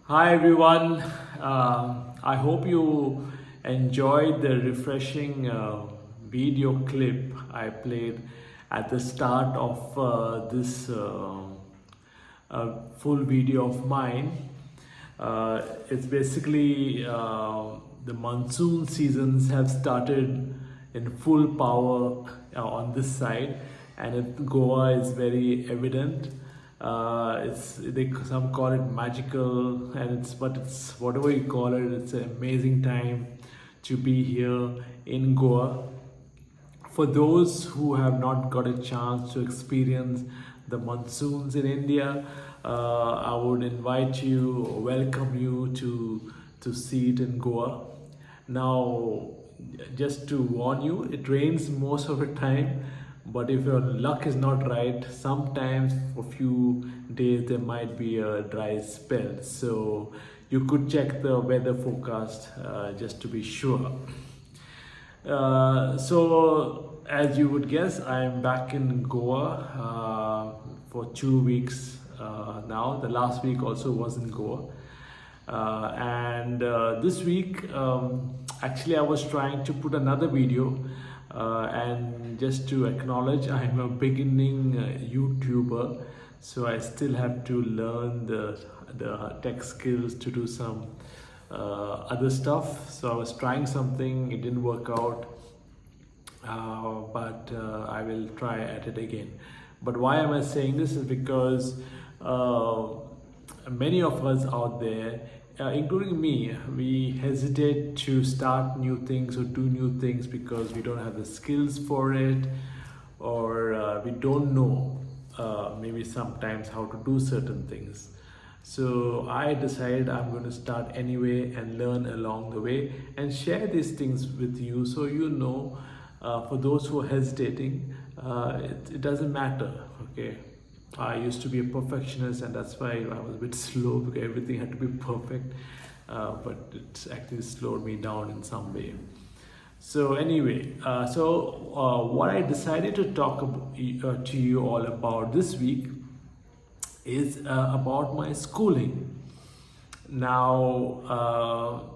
Hi everyone. I hope you enjoyed the refreshing video clip I played at the start of this full video of mine. It's basically the monsoon seasons have started in full power on this side, and Goa is very evident. Some call it magical, and it's whatever you call it. It's an amazing time to be here in Goa. For those who have not got a chance to experience the monsoons in India, I would invite you, welcome you to see it in Goa. Now, just to warn you, it rains most of the time, but if your luck is not right, sometimes for few days there might be a dry spell. So you could check the weather forecast just to be sure. So, as you would guess, I'm back in Goa for 2 weeks now. The last week also was in Goa. And this week, actually, I was trying to put another video. And just to acknowledge, I'm a beginning YouTuber, so I still have to learn the tech skills to do some other stuff. So I was trying something, it didn't work out, but I will try at it again. But why am I saying this is because many of us out there, including me, we hesitate to start new things or do new things because we don't have the skills for it, or we don't know maybe sometimes how to do certain things. So I decided I'm going to start anyway and learn along the way and share these things with you, so you know, for those who are hesitating, it doesn't matter, okay? I used to be a perfectionist, and that's why I was a bit slow because everything had to be perfect, but it actually slowed me down in some way. So anyway, what I decided to talk to you all about this week is about my schooling. Now,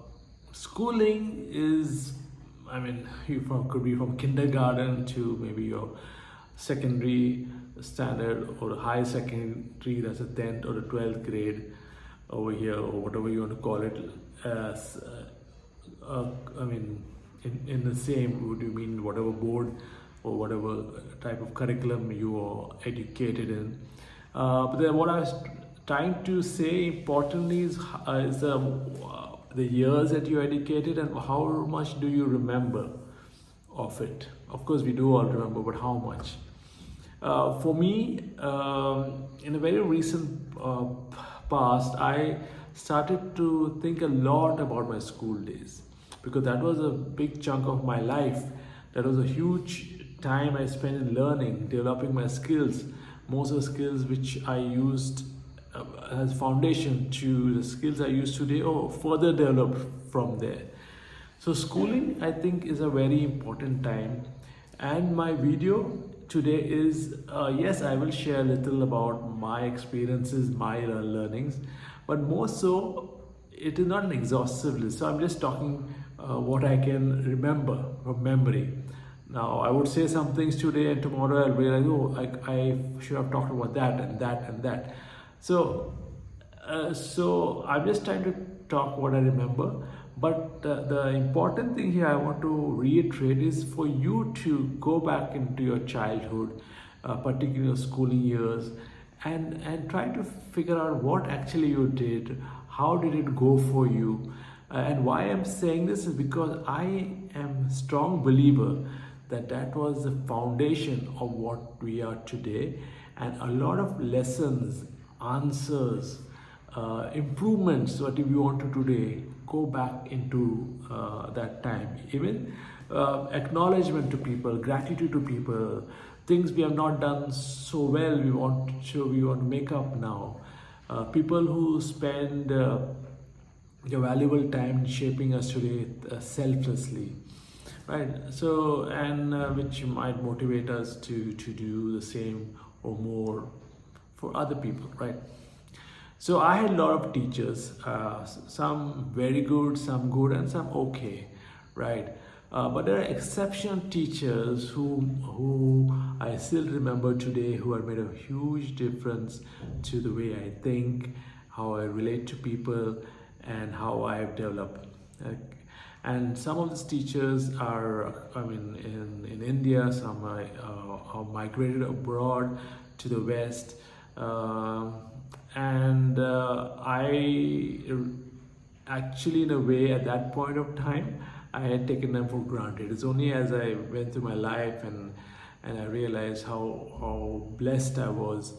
schooling is, I mean, could be from kindergarten to maybe your secondary standard or high secondary, that's a 10th or a 12th grade over here, or whatever you want to call it. As I mean, in the same, would you mean whatever board or whatever type of curriculum you are educated in? But then what I was trying to say importantly is the years that you're educated and how much do you remember of it. Of course, we do all remember, but how much? For me, in a very recent past, I started to think a lot about my school days because that was a big chunk of my life. That was a huge time I spent in learning, developing my skills. Most of the skills which I used as foundation to the skills I use today, or further developed from there. So schooling, I think, is a very important time. And my video today is, yes, I will share a little about my experiences, my learnings, but more so, it is not an exhaustive list. So I'm just talking what I can remember from memory. Now, I would say some things today, and tomorrow I'll realize, oh, I should have talked about that and that and that. So I'm just trying to talk what I remember. But the important thing here I want to reiterate is for you to go back into your childhood, particularly your schooling years, and try to figure out what actually you did, how did it go for you, and why I'm saying this is because I am a strong believer that was the foundation of what we are today, and a lot of lessons, answers, improvements what we want to today go back into that time. Even acknowledgement to people, gratitude to people, things we have not done so well, we want to make up now. People who spend your valuable time in shaping us today selflessly, right? So, and which might motivate us to do the same or more for other people, right? So I had a lot of teachers, some very good, some good, and some okay, right? But there are exceptional teachers who I still remember today, who have made a huge difference to the way I think, how I relate to people, and how I have developed. And some of these teachers are, I mean, in India, some are migrated abroad to the West. And I actually, in a way, at that point of time, I had taken them for granted. It's only as I went through my life and I realized how blessed I was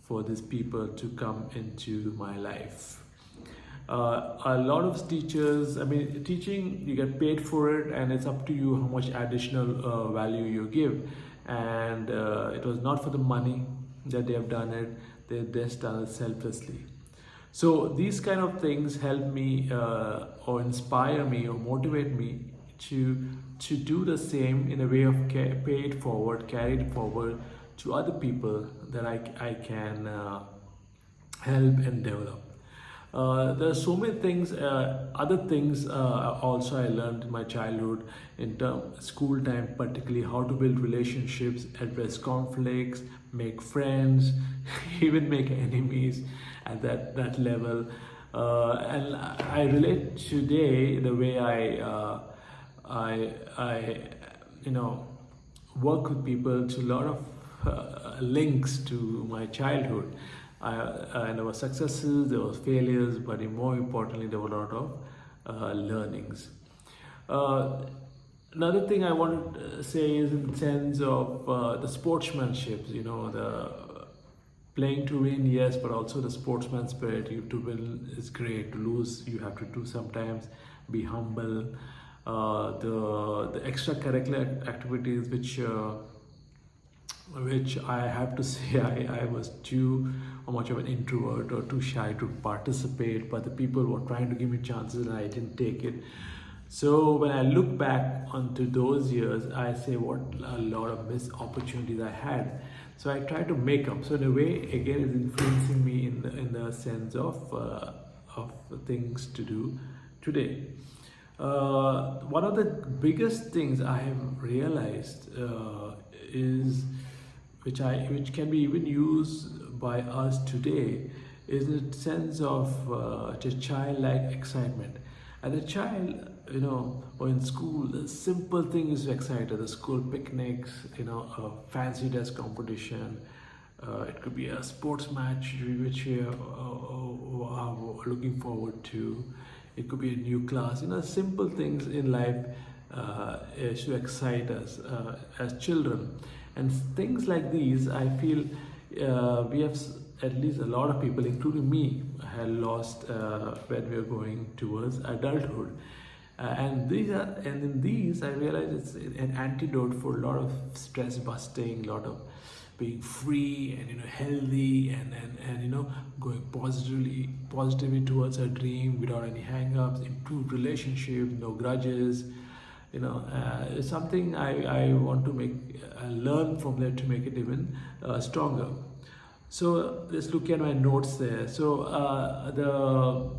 for these people to come into my life. A lot of teachers, I mean, teaching, you get paid for it, and it's up to you how much additional value you give. And it was not for the money that they have done it, they just done it selflessly. So these kind of things help me or inspire me or motivate me to do the same in a way of paid forward, carried forward to other people that I can help and develop. There are so many things, other things also I learned in my childhood, in school time, particularly how to build relationships, address conflicts, make friends, even make enemies at that level. And I relate today the way I work with people to a lot of links to my childhood. And there were successes, there were failures, but more importantly, there were a lot of learnings. Another thing I want to say is in the sense of the sportsmanship, the playing to win, yes, but also the sportsman spirit. You to win is great, to lose you have to do sometimes. Be humble. The extracurricular activities which I have to say I was too much of an introvert or too shy to participate, but the people were trying to give me chances and I didn't take it. So when I look back onto those years, I say what a lot of missed opportunities I had. So I try to make up. So in a way, again, it's influencing me in the sense of things to do today. One of the biggest things I have realized is which can be even used by us today is a sense of just childlike excitement. As a child, or in school, the simple thing is excited. The school picnics, a fancy dress competition. It could be a sports match which we are looking forward to. It could be a new class. Simple things in life to excite us as children. And things like these, I feel we have, at least a lot of people, including me, had lost when we are going towards adulthood. And in these, I realize it's an antidote for a lot of stress busting, a lot of being free and healthy and going positively towards a dream without any hang-ups, improved relationship, no grudges. It's something I want to learn from that to make it even stronger. So let's look at my notes there. So the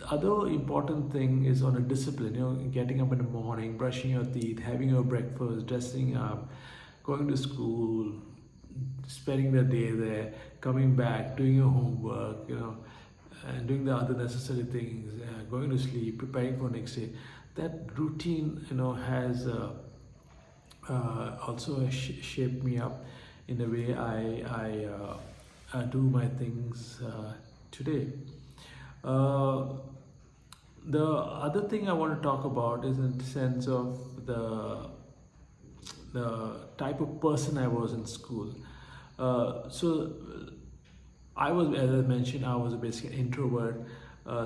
other important thing is on a discipline, getting up in the morning, brushing your teeth, having your breakfast, dressing up, going to school, spending the day there, coming back, doing your homework, and doing the other necessary things, going to sleep, preparing for next day. That routine, has also shaped me up in the way I do my things today. The other thing I want to talk about is in the sense of the type of person I was in school. So I was, as I mentioned, I was basically an introvert.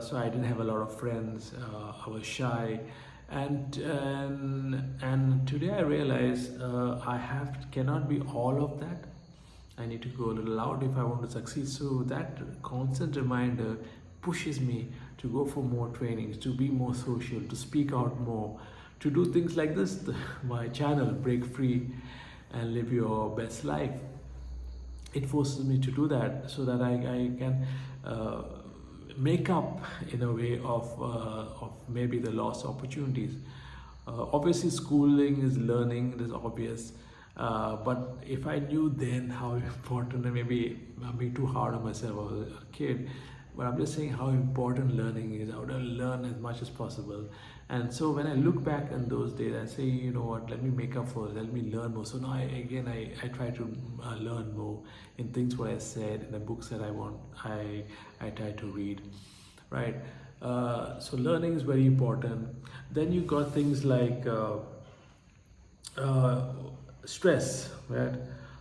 So I didn't have a lot of friends. I was shy, and today I realize cannot be all of that. I need to go a little out if I want to succeed. So that constant reminder pushes me to go for more trainings, to be more social, to speak out more, to do things like this, my channel, Break Free and Live Your Best Life. It forces me to do that so that I can make up in a way of maybe the lost opportunities. Obviously, schooling is learning, it is obvious. But if I knew then how important, and maybe I'm being too hard on myself, I was a kid, but I'm just saying how important learning is. I would learn as much as possible. And so when I look back on those days, I say, you know what, let me make up for it, let me learn more. So now I try to learn more in things what I said, in the books that I try to read, right? So learning is very important. Then you got things like stress, right?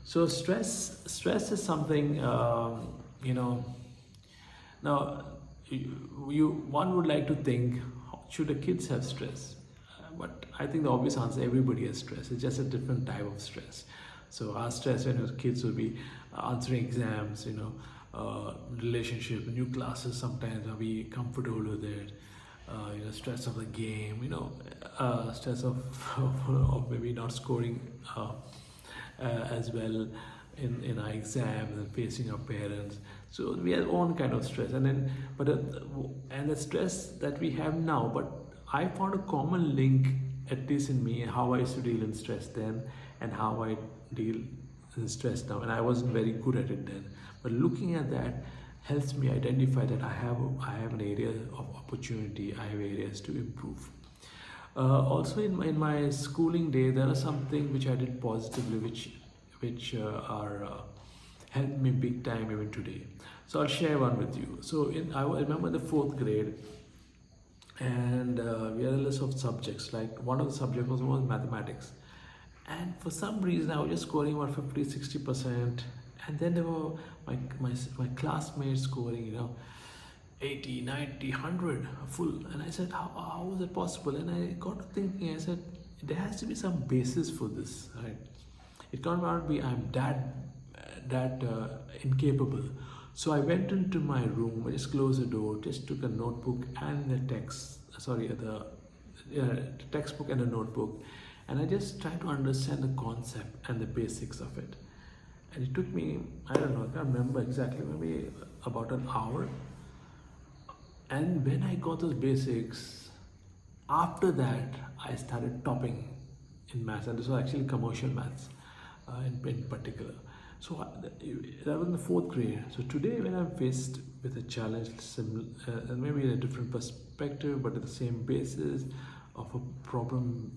So stress is something, you know. Now, one would like to think, should the kids have stress? But I think the obvious answer, everybody has stress. It's just a different type of stress. So our stress when we were kids would be answering exams, relationship, new classes. Sometimes are we comfortable with it? Stress of the game. Stress of of maybe not scoring as well in our exams and facing our parents. So we have own kind of stress, and the stress that we have now. But I found a common link, at least in me, how I used to deal in stress then and how I deal in stress now. And I wasn't very good at it then. But looking at that helps me identify that I have an area of opportunity. I have areas to improve. Also, in my schooling day, there are some things which I did positively, which are helped me big time even today. So I'll share one with you. So I remember the fourth grade, and we had a list of subjects. Like one of the subjects was mathematics, and for some reason I was just scoring about 50-60%, and then there were my classmates scoring 80, 90, 100 full. And I said, how was it possible? And I got to thinking, I said, there has to be some basis for this, right? It can't not be I'm that incapable. So I went into my room, I just closed the door, just took a notebook and the textbook and a notebook, and I just tried to understand the concept and the basics of it. And it took me, I don't know, I can't remember exactly, maybe about an hour. And when I got those basics, after that, I started topping in maths, and this was actually commercial maths in particular. So that was in the fourth grade. So today, when I'm faced with a challenge, and maybe in a different perspective, but at the same basis of a problem,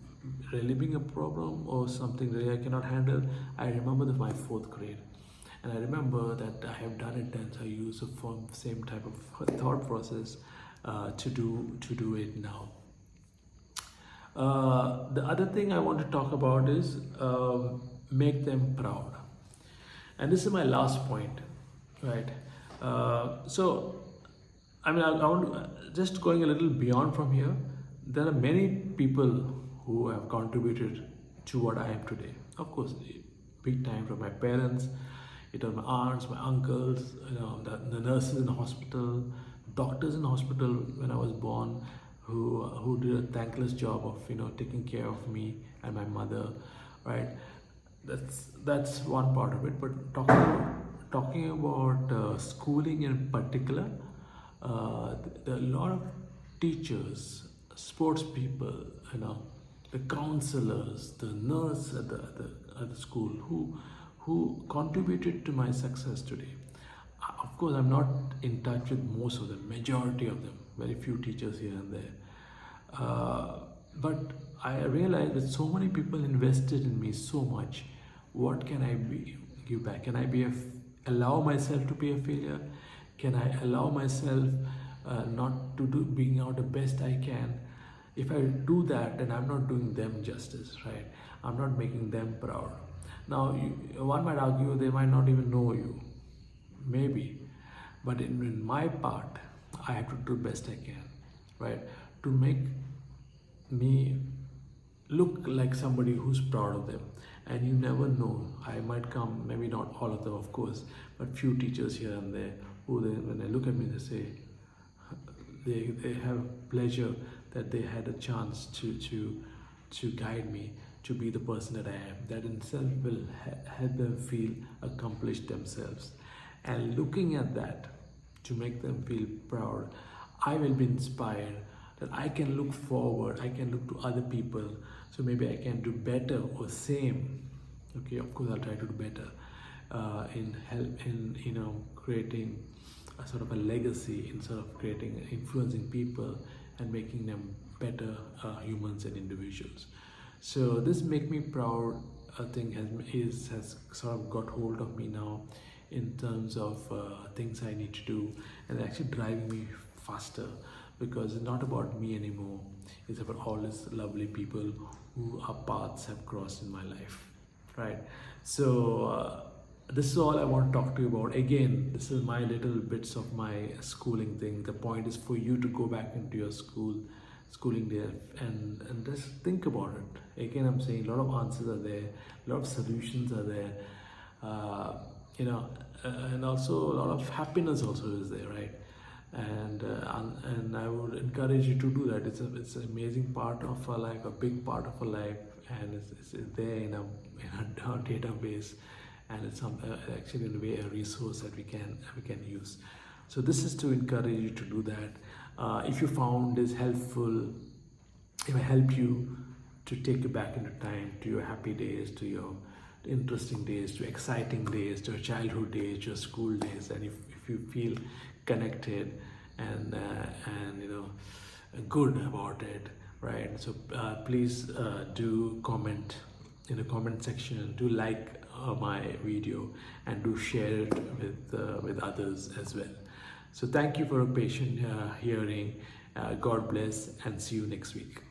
reliving a problem or something that I cannot handle, I remember my fourth grade. And I remember that I have done it then, so I use the same type of thought process to do it now. The other thing I want to talk about is make them proud. And this is my last point, right? So, I want to, just going a little beyond from here, there are many people who have contributed to what I am today. Of course, big time from my parents, it was my aunts, my uncles, the nurses in the hospital, doctors in the hospital when I was born, who did a thankless job of taking care of me and my mother, right? That's one part of it. But talking about schooling in particular, there are a lot of teachers, sports people, the counselors, the nurse at the school who contributed to my success today. Of course, I'm not in touch with most of them, majority of them, very few teachers here and there. But I realized that so many people invested in me so much. What can I give back? Can I allow myself to be a failure? Can I allow myself not to being out the best I can? If I do that, then I'm not doing them justice, right? I'm not making them proud. Now, one might argue they might not even know you, maybe, but in my part, I have to do the best I can, right? To make me look like somebody who's proud of them. And you never know, I might come, maybe not all of them, of course, but few teachers here and there who when they look at me, they say they have pleasure that they had a chance to guide me to be the person that I am. That in itself will help them feel accomplished themselves. And looking at that, to make them feel proud, I will be inspired, that I can look forward, I can look to other people, so maybe I can do better or same. Okay, of course I'll try to do better in help in creating a sort of a legacy, in sort of creating influencing people and making them better humans and individuals. So this make me proud thing has sort of got hold of me now, in terms of things I need to do, and actually driving me faster, because it's not about me anymore. It's about all these lovely people who our paths have crossed in my life, right? So this is all I want to talk to you about. Again, this is my little bits of my schooling thing. The point is for you to go back into your schooling there, and just think about it. Again, I'm saying a lot of answers are there, a lot of solutions are there, and also a lot of happiness also is there, right? And I would encourage you to do that. It's an amazing part of our life, a big part of our life, and it's there in our database, and it's actually in a way a resource that we can use. So this is to encourage you to do that. If you found this helpful, if I help you to take you back into time, to your happy days, to your interesting days, to exciting days, to your childhood days, to your school days, and if you feel connected and good about it, right? So please do comment in the comment section, do like my video, and do share it with others as well. So thank you for a patient hearing. God bless, and see you next week.